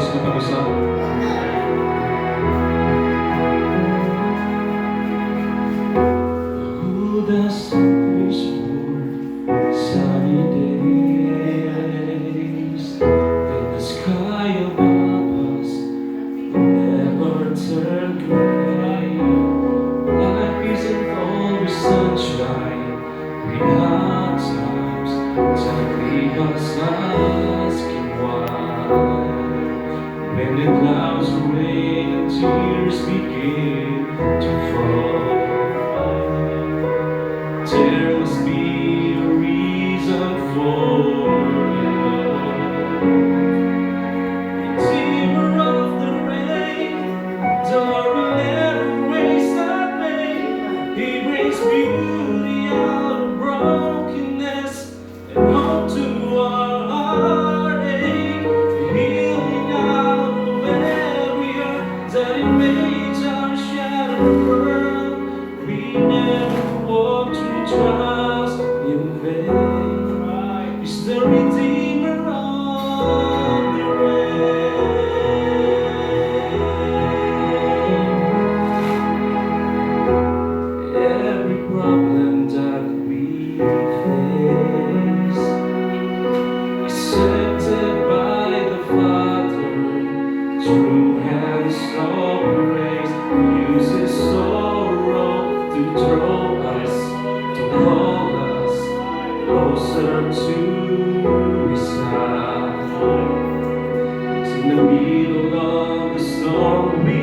Diyos na pag-usap. Who doesn't wish for sunny days in the sky above us never turn gray? Life isn't always sunshine. We have times that leave us asking why. When the clouds rain and tears begin to fall, there must be a reason for it all. Redeemer of the rain, door will never waste our pain. He brings beauty out of brokenness and hope to our heartache. Healing out of every hurt that invades our shattered world. We never walk through trials in vain. He's the Redeemer of the rain. Every problem that we face is accepted by the Father through hands of grace. He uses sorrow to draw us, to call us closer to His side. In the middle of the storm, we